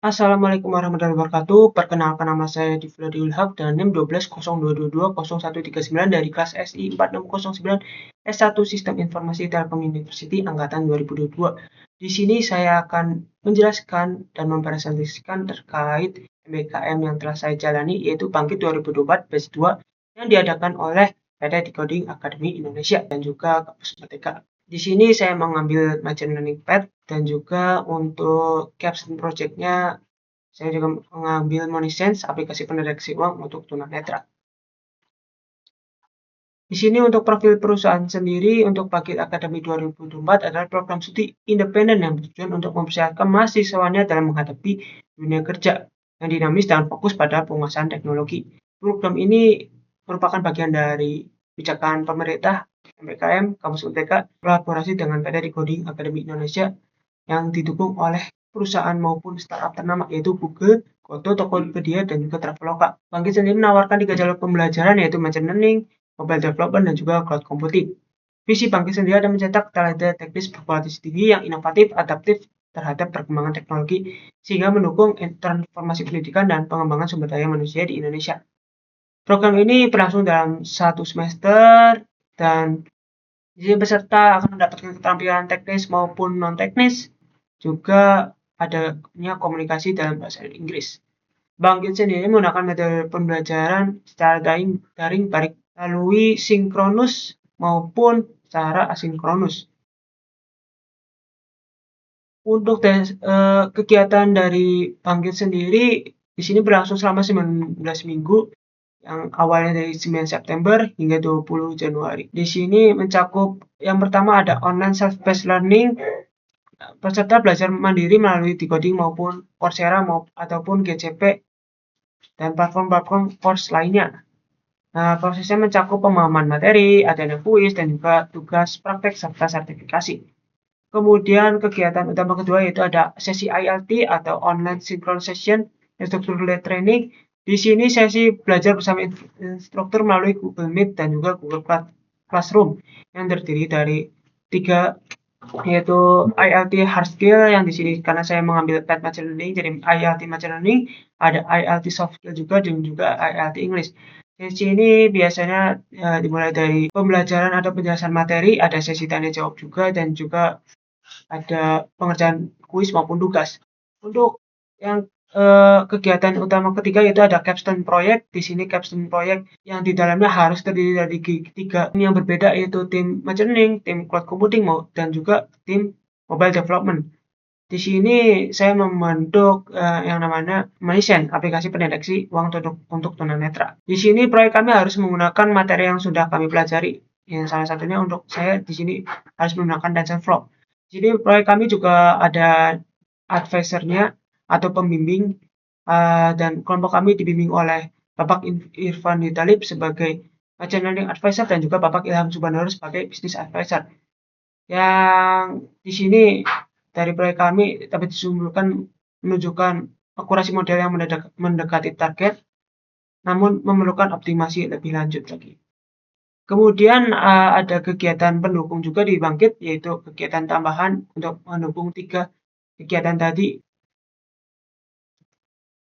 Assalamualaikum warahmatullahi wabarakatuh. Perkenalkan, nama saya Difla Diulhaq dan NIM 1202220139 dari kelas SI 4609 S1 Sistem Informasi Telkom University angkatan 2022. Di sini saya akan menjelaskan dan mempresentasikan terkait MBKM yang telah saya jalani, yaitu Bangkit 2024 Batch 2 yang diadakan oleh PT Decoding Academy Indonesia dan juga Kampus Merdeka. Di sini saya mengambil machine learning pad dan juga untuk capstone project-nya saya juga mengambil MoneySense, aplikasi pendeteksi uang untuk tunanetra. Di sini untuk profil perusahaan sendiri, untuk Bangkit Academy 2024 adalah program studi independen yang bertujuan untuk mempersiapkan mahasiswanya dalam menghadapi dunia kerja yang dinamis dan fokus pada penguasaan teknologi. Program ini merupakan bagian dari kebijakan pemerintah MBKM Kampus Merdeka kolaborasi dengan PT Decoding Academy Indonesia yang didukung oleh perusahaan maupun startup ternama yaitu Google, Goto, Tokopedia, dan juga Traveloka. Bangkit sendiri menawarkan 3 jalur pembelajaran yaitu machine learning, mobile development, dan juga cloud computing. Visi Bangkit sendiri ada mencetak tenaga teknis berkualitas tinggi yang inovatif, adaptif terhadap perkembangan teknologi sehingga mendukung transformasi pendidikan dan pengembangan sumber daya manusia di Indonesia. Program ini berlangsung dalam 1 semester dan peserta akan mendapatkan keterampilan teknis maupun non-teknis, juga adanya komunikasi dalam bahasa Inggris. Bangkit sendiri menggunakan metode pembelajaran secara daring baik melalui sinkronus maupun secara asinkronus. Untuk kegiatan dari Bangkit sendiri di sini berlangsung selama 19 minggu yang awalnya dari 9 September hingga 20 Januari. Di sini mencakup yang pertama ada online self-paced learning. Peserta belajar mandiri melalui Decoding maupun Coursera ataupun GCP dan platform-platform course lainnya. Nah, prosesnya mencakup pemahaman materi, adanya kuis, dan juga tugas praktek serta sertifikasi. Kemudian kegiatan utama kedua yaitu ada sesi ILT atau Online Synchronous Session Instructor Led Training. Di sini sesi belajar bersama instruktur melalui Google Meet dan juga Google Classroom yang terdiri dari 3 yaitu ILT hard skill yang di sini karena saya mengambil path machine learning jadi ILT machine learning, ada ILT soft skill juga dan juga ILT English. Sesi ini biasanya dimulai dari pembelajaran atau penjelasan materi, ada sesi tanya jawab juga dan juga ada pengerjaan kuis maupun tugas. Untuk yang kegiatan utama ketiga yaitu ada capstone project. Di sini capstone project yang di dalamnya harus terdiri dari 3 tim yang berbeda yaitu tim machine learning, tim cloud computing dan juga tim mobile development. Di sini saya membentuk yang namanya MoneySense, aplikasi pendeteksi uang untuk tunanetra. Di sini proyek kami harus menggunakan materi yang sudah kami pelajari. Yang salah satunya untuk saya di sini harus menggunakan TensorFlow. Jadi proyek kami juga ada advisernya atau pembimbing dan kelompok kami dibimbing oleh Bapak Irfan Talib sebagai machine learning advisor dan juga Bapak Ilham Subhanoro sebagai business advisor. Yang di sini dari proyek kami dapat disimpulkan menunjukkan akurasi model yang mendekati target, namun memerlukan optimasi lebih lanjut lagi. Kemudian ada kegiatan pendukung juga di Bangkit, yaitu kegiatan tambahan untuk mendukung 3 kegiatan tadi.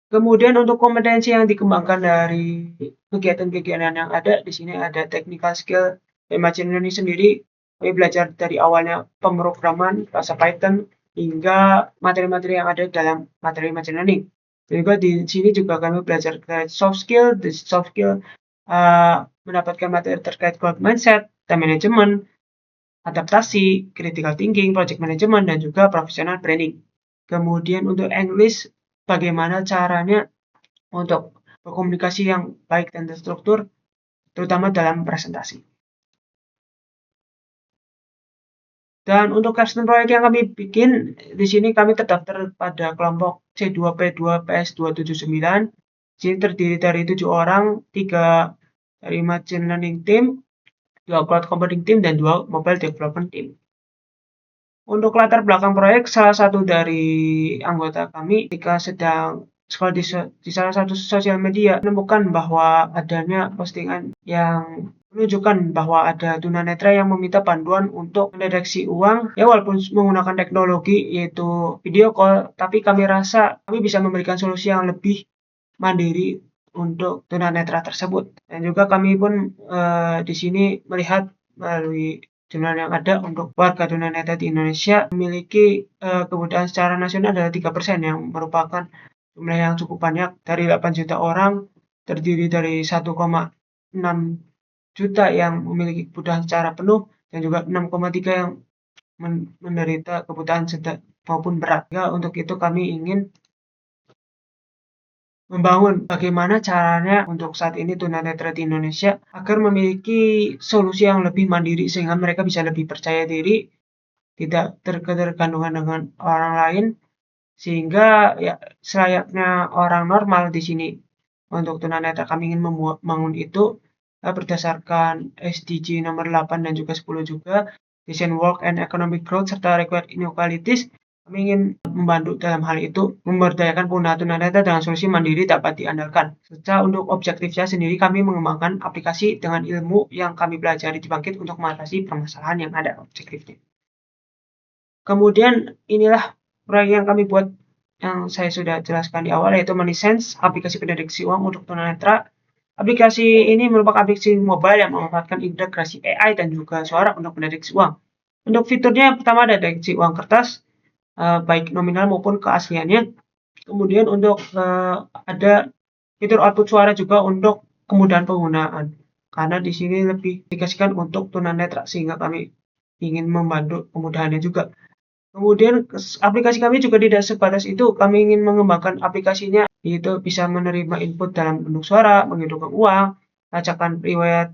Kemudian untuk kompetensi yang dikembangkan dari kegiatan-kegiatan yang ada, di sini ada technical skill machine learning sendiri. Kami belajar dari awalnya pemrograman bahasa Python hingga materi-materi yang ada dalam materi machine learning. Juga di sini juga kami belajar terkait soft skill, mendapatkan materi terkait growth mindset, time management, adaptasi, critical thinking, project management, dan juga professional branding. Kemudian untuk English, bagaimana caranya untuk berkomunikasi yang baik dan terstruktur, terutama dalam presentasi. Dan untuk capstone proyek yang kami bikin, di sini kami terdaftar pada kelompok C2P2 PS279. Sini terdiri dari 7 orang, 3 dari machine learning team, 2 cloud computing team, dan 2 mobile development team. Untuk latar belakang proyek, salah satu dari anggota kami ketika sedang di salah satu sosial media menemukan bahwa adanya postingan yang menunjukkan bahwa ada tunanetra yang meminta bantuan untuk mendeteksi uang, ya walaupun menggunakan teknologi yaitu video call, tapi kami rasa kami bisa memberikan solusi yang lebih mandiri untuk tunanetra tersebut. Dan juga kami pun di sini melihat melalui jumlah yang ada untuk warga tunanetra di Indonesia memiliki kebutuhan secara nasional adalah 3% yang merupakan jumlah yang cukup banyak. Dari 8 juta orang terdiri dari 1,6 juta yang memiliki kebutuhan secara penuh dan juga 6,3 yang menderita kebutuhan sedang maupun berat. Ya, untuk itu kami ingin membangun bagaimana caranya untuk saat ini tunanetra di Indonesia agar memiliki solusi yang lebih mandiri sehingga mereka bisa lebih percaya diri, tidak tergantungan dengan orang lain, sehingga ya selayaknya orang normal di sini. Untuk tunanetra kami ingin membangun itu berdasarkan SDG nomor 8 dan juga 10 juga, Decent Work and Economic Growth serta Required Inequalities. Kami ingin membantu dalam hal itu, memberdayakan pengguna tunanetra dengan solusi mandiri dapat diandalkan. Secara untuk objektifnya sendiri, kami mengembangkan aplikasi dengan ilmu yang kami pelajari di Bangkit untuk mengatasi permasalahan yang ada objektifnya. Kemudian inilah proyek yang kami buat yang saya sudah jelaskan di awal, yaitu Money Sense, aplikasi pendeteksi uang untuk tunanetra. Aplikasi ini merupakan aplikasi mobile yang memanfaatkan integrasi AI dan juga suara untuk mendeteksi uang. Untuk fiturnya pertama ada deteksi uang kertas, baik nominal maupun keasliannya. Kemudian untuk ada fitur output suara juga untuk kemudahan penggunaan. Karena di sini lebih dikasihkan untuk tunanetra sehingga kami ingin membantu kemudahannya juga. Kemudian aplikasi kami juga tidak sebatas itu, kami ingin mengembangkan aplikasinya yaitu bisa menerima input dalam bentuk suara, menghitungkan uang, lacakan riwayat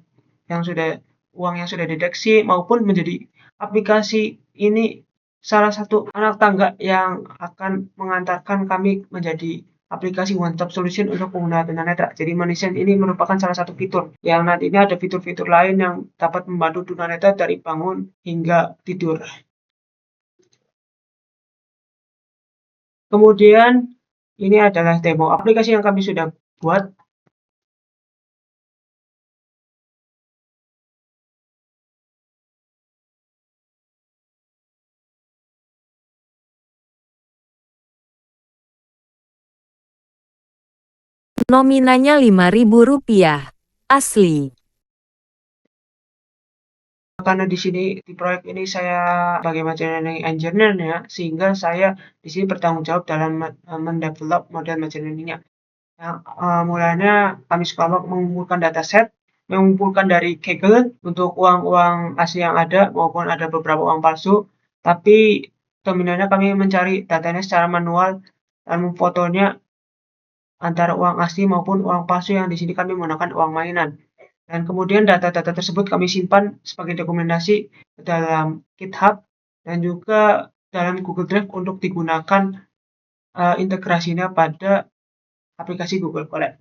uang yang sudah dideteksi, maupun menjadi aplikasi ini salah satu anak tangga yang akan mengantarkan kami menjadi aplikasi one stop solution untuk pengguna tunanetra. Jadi Money Sense ini merupakan salah satu fitur yang nantinya ada fitur-fitur lain yang dapat membantu tunanetra dari bangun hingga tidur. Kemudian ini adalah demo aplikasi yang kami sudah buat. Nominalnya Rp5.000. Asli. Karena di sini di proyek ini saya sebagai machine learning engineer ya, sehingga saya di sini bertanggung jawab dalam mendevelop model machine learning-nya. Yang mulanya kami suka mengumpulkan dataset, mengumpulkan dari Kaggle untuk uang-uang asli yang ada maupun ada beberapa uang palsu. Tapi dominannya kami mencari datanya secara manual dan memfotonya antara uang asli maupun uang palsu yang di sini kami menggunakan uang mainan. Dan kemudian data-data tersebut kami simpan sebagai dokumentasi dalam GitHub dan juga dalam Google Drive untuk digunakan integrasinya pada aplikasi Google Colab.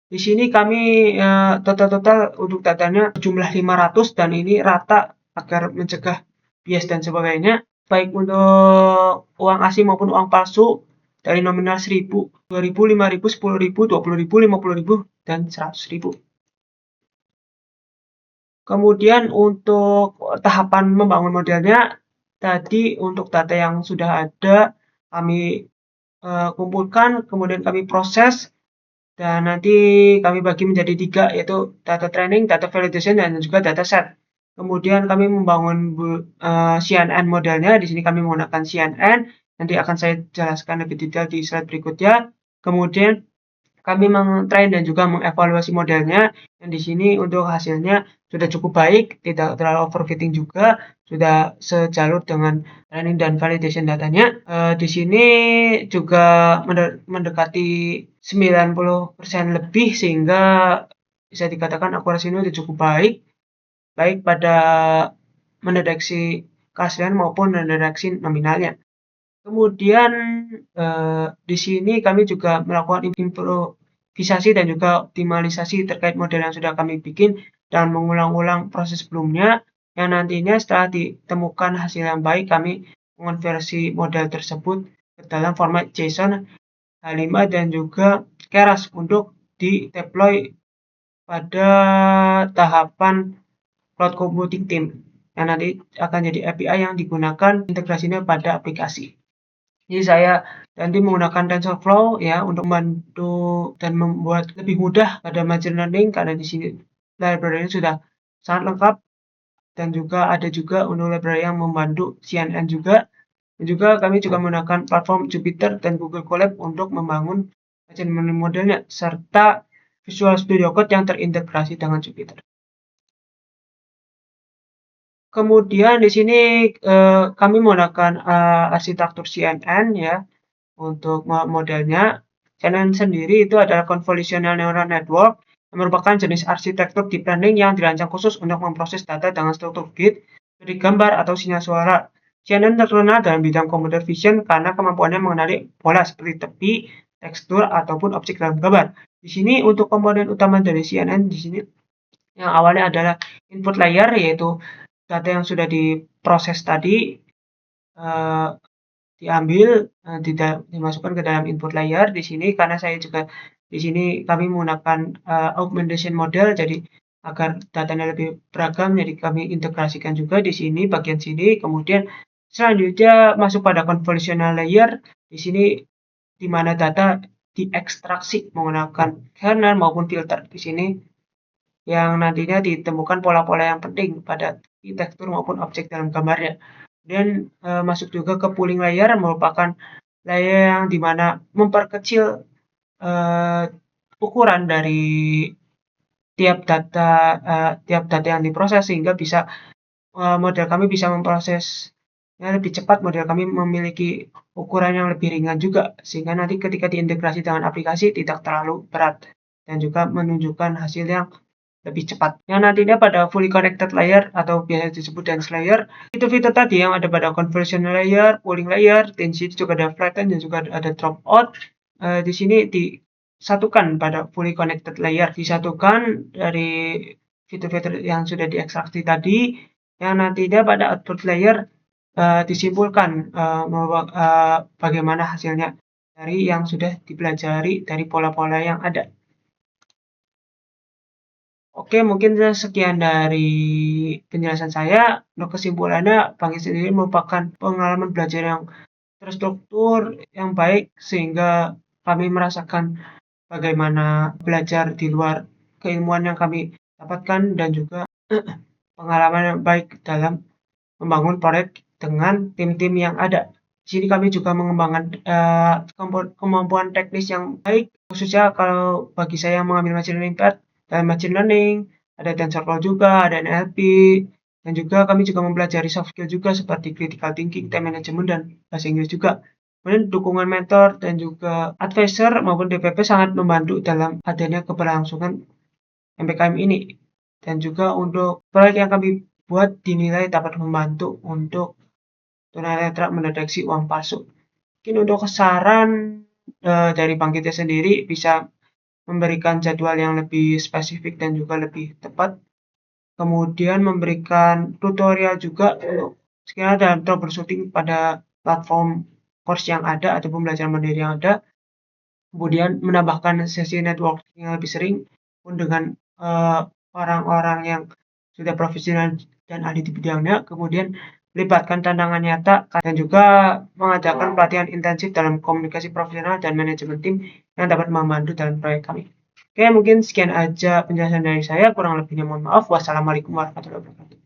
Di sini kami total untuk datanya jumlah 500 dan ini rata agar mencegah bias dan sebagainya. Baik untuk uang asli maupun uang palsu dari nominal 1.000, 2.000, 5.000, 10.000, 20.000, 50.000, dan 100.000. Kemudian untuk tahapan membangun modelnya, tadi untuk data yang sudah ada kami kumpulkan, kemudian kami proses, dan nanti kami bagi menjadi 3, yaitu data training, data validation, dan juga data set. Kemudian kami membangun CNN modelnya, di sini kami menggunakan CNN, nanti akan saya jelaskan lebih detail di slide berikutnya. Kemudian kami mentrain dan juga mengevaluasi modelnya, dan di sini untuk hasilnya sudah cukup baik, tidak terlalu overfitting juga, sudah sejalur dengan training dan validation datanya. Di sini juga mendekati 90% lebih sehingga bisa dikatakan akurasinya sudah cukup baik pada mendeteksi keaslian maupun mendeteksi nominalnya. Kemudian di sini kami juga melakukan improvisasi dan juga optimalisasi terkait model yang sudah kami bikin dan mengulang-ulang proses sebelumnya yang nantinya setelah ditemukan hasil yang baik kami mengonversi model tersebut ke dalam format JSON H5 dan juga Keras untuk di-deploy pada tahapan cloud computing team yang nanti akan jadi API yang digunakan integrasinya pada aplikasi. Jadi saya nanti menggunakan TensorFlow ya untuk membantu dan membuat lebih mudah pada machine learning, karena di sini library sudah sangat lengkap, dan juga ada juga untuk library yang membantu CNN juga. Dan juga kami juga menggunakan platform Jupyter dan Google Colab untuk membangun machine learning modelnya, serta Visual Studio Code yang terintegrasi dengan Jupyter. Kemudian di sini kami menggunakan arsitektur CNN ya untuk modelnya. CNN sendiri itu adalah Convolutional Neural Network yang merupakan jenis arsitektur deep learning yang dirancang khusus untuk memproses data dengan struktur grid, dari gambar atau sinyal suara. CNN terkenal dalam bidang computer vision karena kemampuannya mengenali pola seperti tepi, tekstur, ataupun objek dalam gambar. Di sini untuk komponen utama dari CNN di sini yang awalnya adalah input layer, yaitu data yang sudah diproses tadi diambil, dimasukkan ke dalam input layer di sini. Karena saya juga di sini kami menggunakan augmentation model, jadi agar datanya lebih beragam, jadi kami integrasikan juga di sini bagian sini. Kemudian selanjutnya masuk pada convolutional layer di sini, di mana data diekstraksi menggunakan kernel maupun filter di sini, yang nantinya ditemukan pola-pola yang penting pada tekstur maupun objek dalam gambarnya. Dan masuk juga ke pooling layer, merupakan layer yang dimana memperkecil ukuran dari tiap data yang diproses, sehingga bisa model kami bisa memprosesnya lebih cepat. Model kami memiliki ukuran yang lebih ringan juga, sehingga nanti ketika diintegrasi dengan aplikasi tidak terlalu berat dan juga menunjukkan hasil yang lebih cepat. Yang nantinya pada fully connected layer atau biasa disebut dense layer, fitur-fitur tadi yang ada pada convolutional layer, pooling layer, dan di sini juga ada flatten dan juga ada dropout. Di sini disatukan pada fully connected layer, disatukan dari fitur-fitur yang sudah diekstraksi tadi, yang nantinya pada output layer disimpulkan bagaimana hasilnya dari yang sudah dipelajari dari pola-pola yang ada. Oke, mungkin sekian dari penjelasan saya. Untuk kesimpulannya, Panggil sendiri merupakan pengalaman belajar yang terstruktur, yang baik, sehingga kami merasakan bagaimana belajar di luar keilmuan yang kami dapatkan, dan juga pengalaman yang baik dalam membangun proyek dengan tim-tim yang ada. Di sini kami juga mengembangkan kemampuan teknis yang baik, khususnya kalau bagi saya yang mengambil machine learning path. Dalam machine learning ada TensorFlow juga, ada NLP, dan juga kami juga mempelajari soft skill juga seperti critical thinking, time management, dan bahasa Inggris juga. Kemudian dukungan mentor dan juga advisor maupun DPP sangat membantu dalam adanya keberlangsungan MPKM ini. Dan juga untuk proyek yang kami buat dinilai dapat membantu untuk tunanetra mendeteksi uang palsu. Mungkin untuk saran dari Bangkitnya sendiri bisa memberikan jadwal yang lebih spesifik dan juga lebih tepat. Kemudian memberikan tutorial juga untuk sekiranya dalam troubleshooting pada platform course yang ada atau pembelajaran mandiri yang ada. Kemudian menambahkan sesi networking yang lebih sering pun dengan orang-orang yang sudah profesional dan ahli di bidangnya. Kemudian melibatkan tantangan nyata dan juga mengadakan pelatihan intensif dalam komunikasi profesional dan manajemen tim yang dapat membantu dalam proyek kami. Oke, mungkin sekian aja penjelasan dari saya. Kurang lebihnya mohon maaf. Wassalamualaikum warahmatullahi wabarakatuh.